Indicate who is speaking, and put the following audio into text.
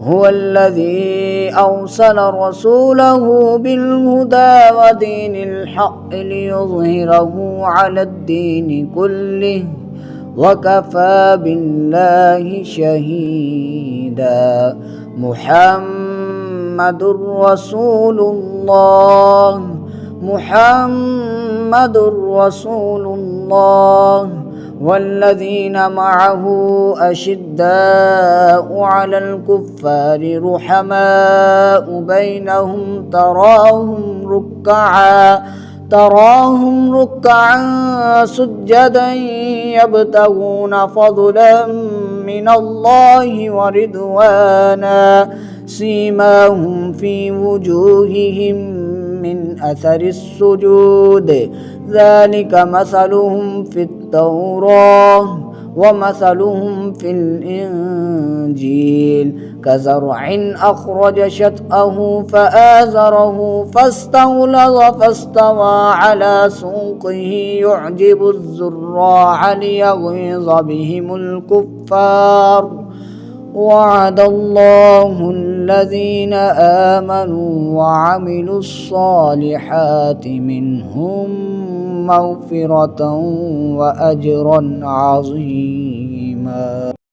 Speaker 1: هو الذي أرسل رسوله بالهدى ودين الحق ليظهره على الدين كله وكفى بالله شهيدا. محمد رسول الله، محمد رسول الله، والذين معه أشداء على الكفار رحماء بينهم تراهم ركعا سجدا يبتغون فضلا من الله ورضوانا، سيماهم في وجوههم من أثر السجود، ذلك مثلهم في التوراة ومثلهم في الإنجيل، كزرع أخرج شطأه فآزره فاستغلظ فاستوى على سوقه يعجب الزراع ليغيظ بهم الكفار. وعد الله الذين آمنوا وعملوا الصالحات منهم مغفرة وأجرا عظيما.